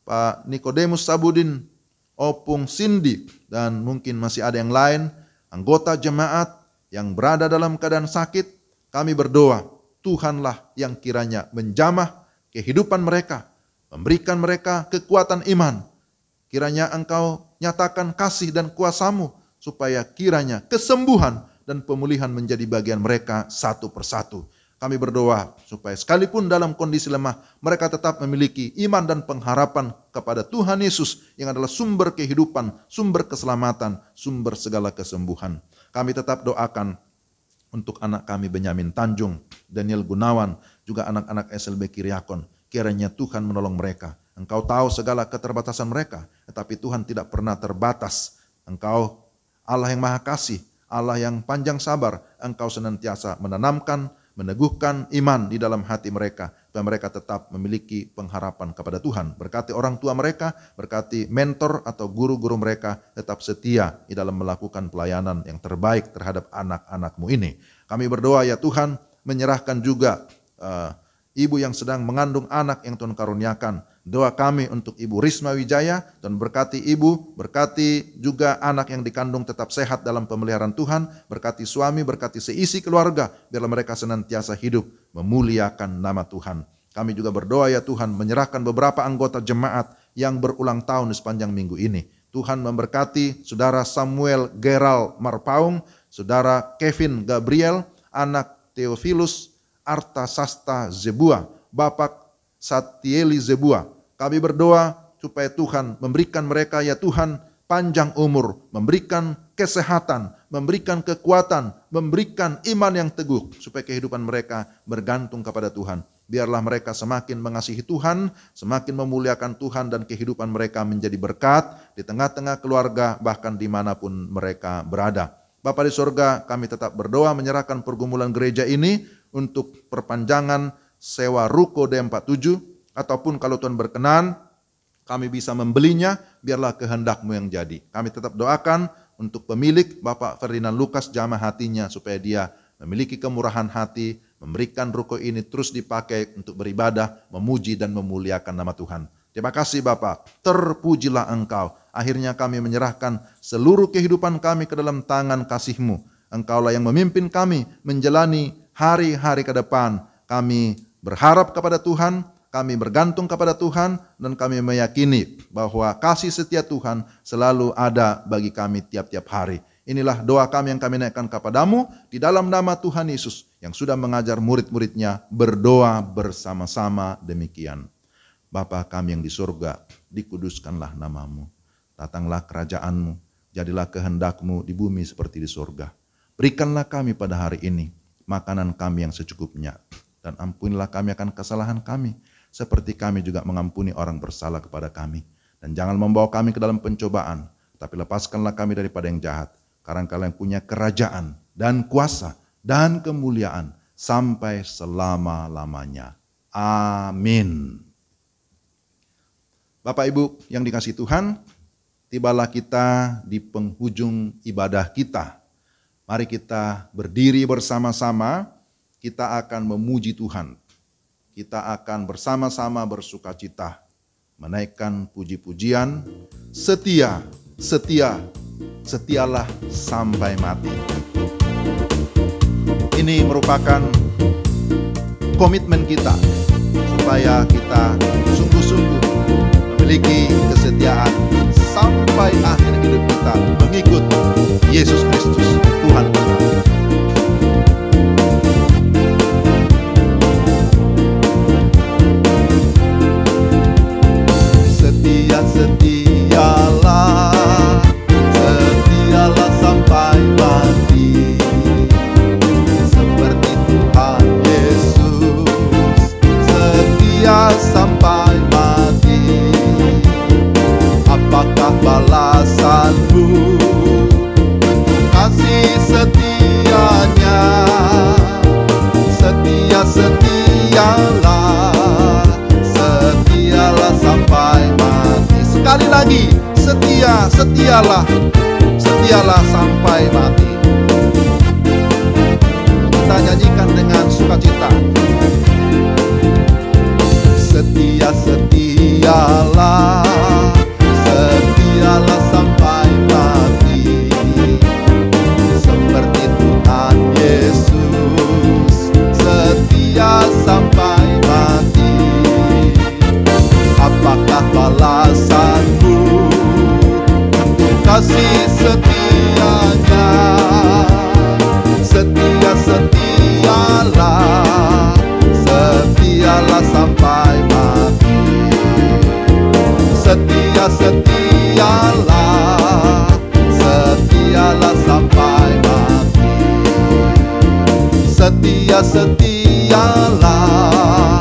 Pak Nikodemus Sabudin, Opung Cindy, dan mungkin masih ada yang lain, anggota jemaat yang berada dalam keadaan sakit. Kami berdoa, Tuhanlah yang kiranya menjamah kehidupan mereka, memberikan mereka kekuatan iman. Kiranya Engkau nyatakan kasih dan kuasa-Mu, supaya kiranya kesembuhan dan pemulihan menjadi bagian mereka satu persatu. Kami berdoa supaya sekalipun dalam kondisi lemah, mereka tetap memiliki iman dan pengharapan kepada Tuhan Yesus yang adalah sumber kehidupan, sumber keselamatan, sumber segala kesembuhan. Kami tetap doakan untuk anak kami Benyamin Tanjung, Daniel Gunawan, juga anak-anak SLB Kiriakon. Kiranya Tuhan menolong mereka. Engkau tahu segala keterbatasan mereka, tetapi Tuhan tidak pernah terbatas. Engkau Allah yang Maha Kasih, Allah yang panjang sabar. Engkau senantiasa menanamkan, meneguhkan iman di dalam hati mereka, supaya mereka tetap memiliki pengharapan kepada Tuhan. Berkati orang tua mereka, berkati mentor atau guru-guru mereka tetap setia di dalam melakukan pelayanan yang terbaik terhadap anak-anak-Mu ini. Kami berdoa ya Tuhan, menyerahkan juga ibu yang sedang mengandung anak yang Tuhan karuniakan. Doa kami untuk Ibu Risma Wijaya, Tuhan berkati ibu, berkati juga anak yang dikandung tetap sehat dalam pemeliharaan Tuhan, berkati suami, berkati seisi keluarga, biarlah mereka senantiasa hidup memuliakan nama Tuhan. Kami juga berdoa ya Tuhan, menyerahkan beberapa anggota jemaat yang berulang tahun di sepanjang minggu ini. Tuhan memberkati Saudara Samuel Gerald Marpaung, Saudara Kevin Gabriel, anak Theophilus Arta Sasta Zebua, Bapak Satieli Zebua. Kami berdoa supaya Tuhan memberikan mereka ya Tuhan panjang umur, memberikan kesehatan, memberikan kekuatan, memberikan iman yang teguh, supaya kehidupan mereka bergantung kepada Tuhan. Biarlah mereka semakin mengasihi Tuhan, semakin memuliakan Tuhan, dan kehidupan mereka menjadi berkat di tengah-tengah keluarga, bahkan dimanapun mereka berada. Bapa di sorga, kami tetap berdoa menyerahkan pergumulan gereja ini untuk perpanjangan sewa ruko D47, ataupun kalau Tuhan berkenan kami bisa membelinya, biarlah kehendak-Mu yang jadi. Kami tetap doakan untuk pemilik Bapak Ferdinand Lukas, jamah hatinya supaya dia memiliki kemurahan hati, memberikan ruko ini terus dipakai untuk beribadah, memuji dan memuliakan nama Tuhan. Terima kasih Bapak, terpujilah Engkau. Akhirnya kami menyerahkan seluruh kehidupan kami ke dalam tangan kasih-Mu. Engkaulah yang memimpin kami menjalani hari-hari ke depan. Kami berharap kepada Tuhan, kami bergantung kepada Tuhan, dan kami meyakini bahwa kasih setia Tuhan selalu ada bagi kami tiap-tiap hari. Inilah doa kami yang kami naikkan kepadamu di dalam nama Tuhan Yesus yang sudah mengajar murid-muridnya berdoa bersama-sama demikian. Bapa kami yang di surga, dikuduskanlah nama-Mu. Datanglah kerajaan-Mu, jadilah kehendak-Mu di bumi seperti di surga. Berikanlah kami pada hari ini makanan kami yang secukupnya. Dan ampunilah kami akan kesalahan kami, seperti kami juga mengampuni orang bersalah kepada kami. Dan jangan membawa kami ke dalam pencobaan, tapi lepaskanlah kami daripada yang jahat. Karena Engkau yang punya kerajaan dan kuasa dan kemuliaan sampai selama-lamanya. Amin. Bapak Ibu yang dikasihi Tuhan, tibalah kita di penghujung ibadah kita. Mari kita berdiri bersama-sama. Kita akan memuji Tuhan. Kita akan bersama-sama bersuka cita, menaikkan puji-pujian, setia, setia, setialah sampai mati. Ini merupakan komitmen kita, supaya kita sungguh-sungguh memiliki kesetiaan sampai akhir hidup kita, mengikut Yesus Kristus, Tuhan kita. Setialah, setialah sampai mati, seperti Tuhan Yesus, setia sampai mati. Apakah balasan-Mu untuk kasih setianya? Setia, setialah, setialah sampai mati. Sekali lagi, setia, setialah, setialah sampai mati. Kita nyanyikan dengan sukacita. Setia, setialah, setialah sampai mati, seperti Tuhan Yesus, setia sampai mati. Apakah balasan-Mu untuk kasih setianya? Setia, setialah, setialah sampai mati. Setia, setialah, setialah sampai mati. Setia, setia Allah,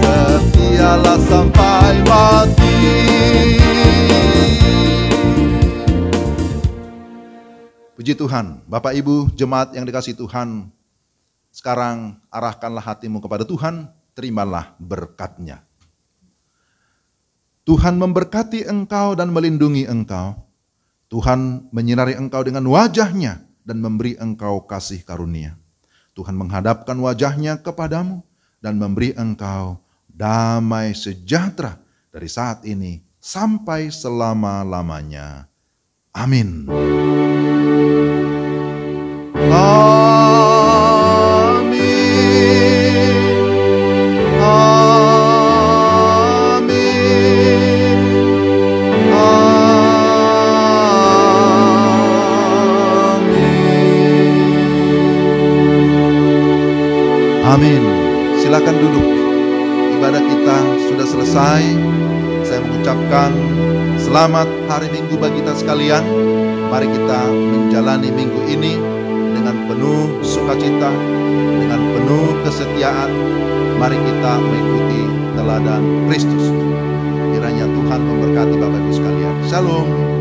setialah sampai mati. Puji Tuhan, Bapak Ibu jemaat yang dikasihi Tuhan, sekarang arahkanlah hatimu kepada Tuhan, terimalah berkat-Nya. Tuhan memberkati engkau dan melindungi engkau. Tuhan menyinari engkau dengan wajah-Nya dan memberi engkau kasih karunia. Tuhan menghadapkan wajah-Nya kepadamu dan memberi engkau damai sejahtera dari saat ini sampai selama-lamanya. Amin. Amin. Silakan duduk. Ibadah kita sudah selesai. Saya mengucapkan selamat hari Minggu bagi kita sekalian. Mari kita menjalani minggu ini dengan penuh sukacita, dengan penuh kesetiaan. Mari kita mengikuti teladan Kristus. Kiranya Tuhan memberkati Bapak Ibu sekalian. Shalom.